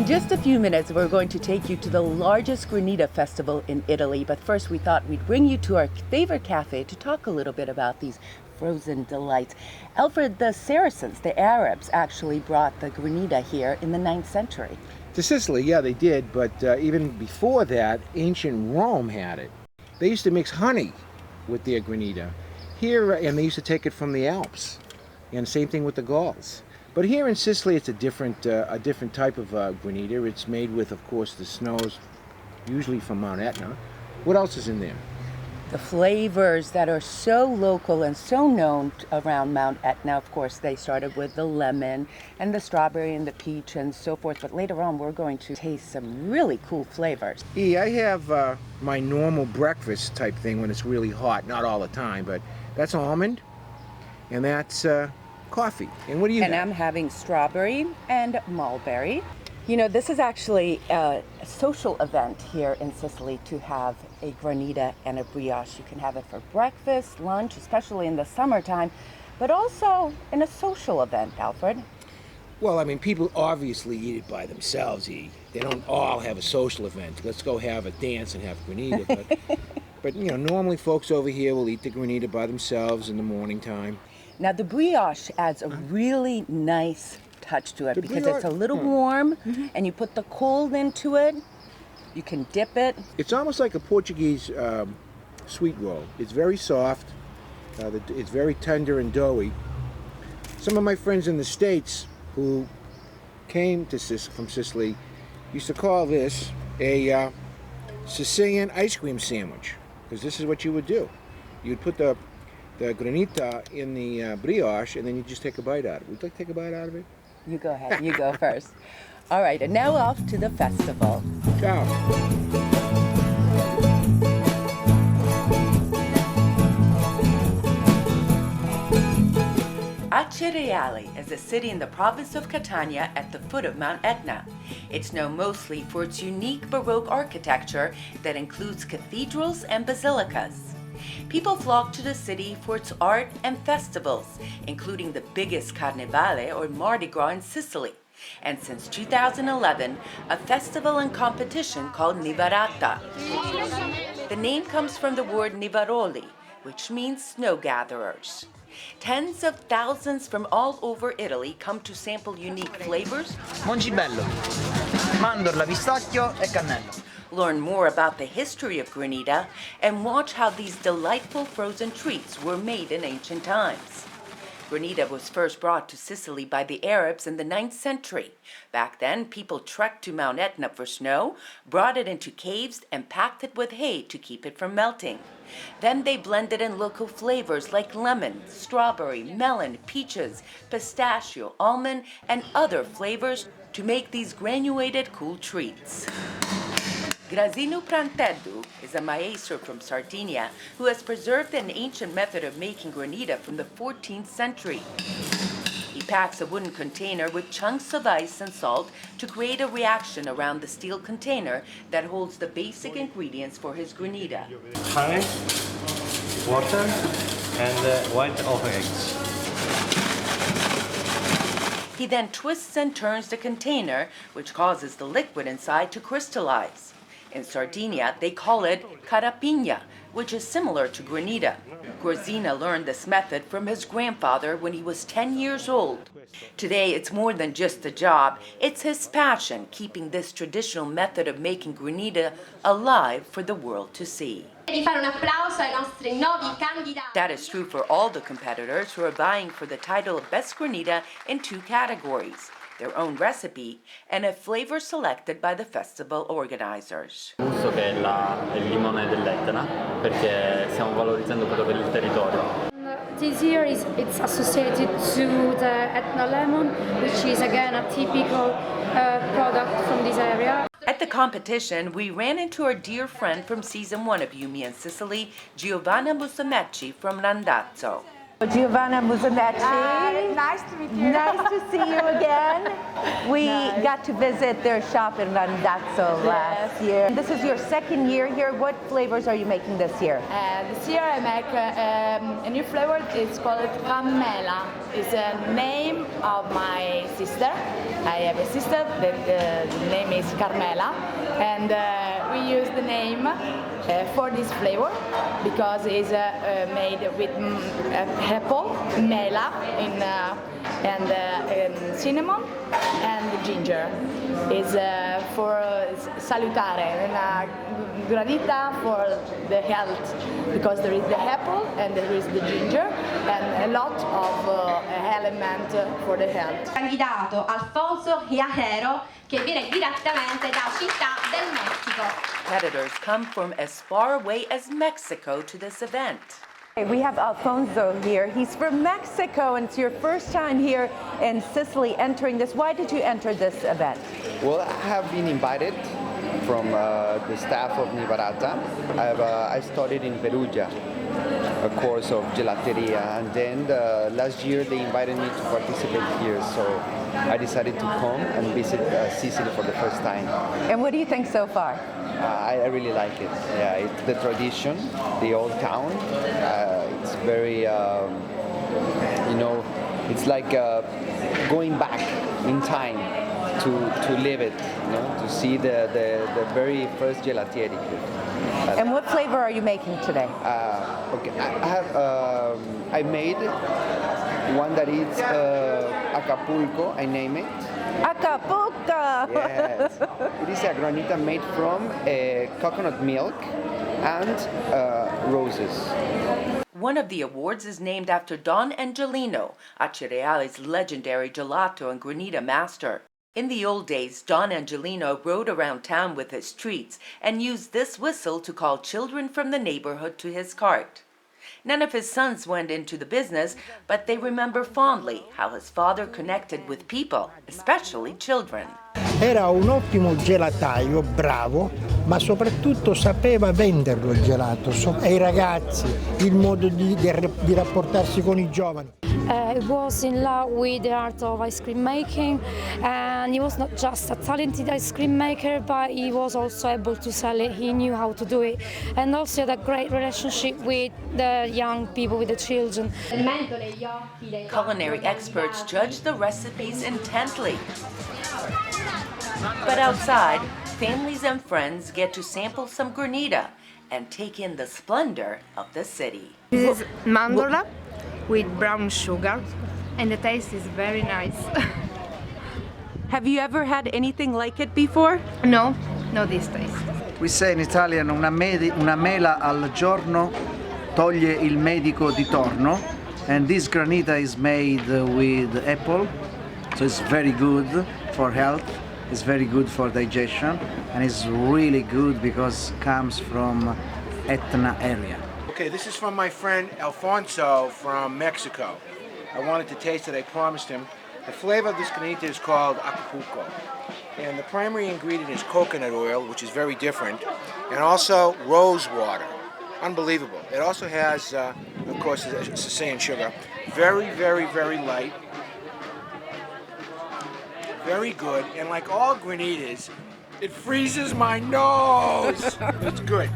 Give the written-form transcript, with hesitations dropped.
In just a few minutes, we're going to take you to the largest Granita festival in Italy. But first, we thought we'd bring you to our favorite cafe to talk a little bit about these frozen delights. Alfred, the Saracens, the Arabs, actually brought the Granita here in the 9th century. To Sicily, yeah, they did, but even before that, ancient Rome had it. They used to mix honey with their Granita here, and they used to take it from the Alps. And same thing with the Gauls. But here in Sicily, it's a different type of Granita. It's made with, of course, the snows, usually from Mount Etna. What else is in there? The flavors that are so local and so known around Mount Etna. Of course, they started with the lemon and the strawberry and the peach and so forth. But later on, we're going to taste some really cool flavors. Yeah, I have my normal breakfast type thing when it's really hot. Not all the time, but that's almond, and that's coffee. And what do you have? And I'm having strawberry and mulberry. You know, this is actually a social event here in Sicily to have a Granita and a brioche. You can have it for breakfast, lunch, especially in the summertime, but also in a social event, Alfred. Well, I mean, people obviously eat it by themselves. They don't all have a social event. Let's go have a dance and have Granita. But you know, normally folks over here will eat the Granita by themselves in the morning time. Now, the brioche adds a really nice touch to it because it's a little warm, and you put the cold into it. You can dip it. It's almost like a Portuguese sweet roll. It's very soft. It's very tender and doughy. Some of my friends in the States who came to from Sicily used to call this a Sicilian ice cream sandwich, because this is what you would do. You'd put the Granita in the brioche, and then you just take a bite out of it. Would you like to take a bite out of it? You go ahead. You go first. All right, and now off to the festival. Ciao. Acireale is a city in the province of Catania at the foot of Mount Etna. It's known mostly for its unique Baroque architecture that includes cathedrals and basilicas. People flock to the city for its art and festivals, including the biggest Carnevale or Mardi Gras in Sicily, and since 2011, a festival and competition called Nivarata. The name comes from the word Nivaroli, which means snow gatherers. Tens of thousands from all over Italy come to sample unique flavors. Mongibello, mandorla, pistachio e cannello. Learn more about the history of Granita and watch how these delightful frozen treats were made in ancient times. Granita was first brought to Sicily by the Arabs in the 9th century. Back then, people trekked to Mount Etna for snow, brought it into caves, and packed it with hay to keep it from melting. Then they blended in local flavors like lemon, strawberry, melon, peaches, pistachio, almond, and other flavors to make these granulated cool treats. Grazino Pranteddu is a maestro from Sardinia who has preserved an ancient method of making Granita from the 14th century. He packs a wooden container with chunks of ice and salt to create a reaction around the steel container that holds the basic ingredients for his Granita. Honey, water, and white of eggs. He then twists and turns the container, which causes the liquid inside to crystallize. In Sardinia, they call it carapigna, which is similar to Granita. Grazina learned this method from his grandfather when he was 10 years old. Today, it's more than just a job. It's his passion, keeping this traditional method of making Granita alive for the world to see. That is true for all the competitors who are vying for the title of Best Granita in 2 categories: their own recipe and a flavor selected by the festival organizers. Il gusto che è il limone dell'Etna, perché stiamo valorizzando quello che è il territorio. This year it's associated to the Etna lemon, which is again a typical product from this area. At the competition, we ran into our dear friend from season 1 of Yumi in Sicily, Giovanna Musumeci from Randazzo. Giovanna Musumeci. Nice to meet you. Nice to see you again. We got to visit their shop in Randazzo last year. This is your 2nd year here. What flavors are you making this year? This year I make a new flavor. It's called Camela. It's a name of my sister. I have a sister, the name is Carmela, and we use the name for this flavor because it's made with apple, mela, and cinnamon and ginger. Is for salutare and granita for the health because there is the apple and there is the ginger and a lot of element for the health. Candidato Alfonso Riajero che viene direttamente da Città del Messico. Competitors come from as far away as Mexico to this event. We have Alfonso here. He's from Mexico, and it's your first time here in Sicily entering this. Why did you enter this event? Well, I have been invited from the staff of Nivarata. I studied in Perugia, a course of gelateria, and then last year they invited me to participate here, so I decided to come and visit Sicily for the first time. And what do you think so far? I really like it. Yeah, it's the tradition, the old town. It's very, you know, it's like going back in time to live it, you know, to see the very first gelatieri. And what flavor are you making today? Okay, I made one that is Acapulco. I name it. Acapulco! Yes. It is a granita made from coconut milk and roses. One of the awards is named after Don Angelino, Acireale's legendary gelato and granita master. In the old days, Don Angelino rode around town with his treats and used this whistle to call children from the neighborhood to his cart. None of his sons went into the business, but they remember fondly how his father connected with people, especially children. Era un ottimo gelataio, bravo, ma soprattutto sapeva venderlo il gelato ai ragazzi, il modo di rapportarsi con i giovani. He was in love with the art of ice cream making, and he was not just a talented ice cream maker, but he was also able to sell it. He knew how to do it, and also had a great relationship with the young people, with the children. Culinary experts judge the recipes intently. But outside, families and friends get to sample some granita and take in the splendor of the city. This is mandorla with brown sugar, and the taste is very nice. Have you ever had anything like it before? No, no this taste. We say in Italian una mela al giorno toglie il medico di torno, and this granita is made with apple, so it's very good for health, it's very good for digestion, and it's really good because it comes from Etna area. Okay, this is from my friend Alfonso from Mexico. I wanted to taste it, I promised him. The flavor of this granita is called Acapulco. And the primary ingredient is coconut oil, which is very different, and also rose water. Unbelievable. It also has, of course, Sicilian sugar. Very, very, very light. Very good. And like all granitas, it freezes my nose. It's good.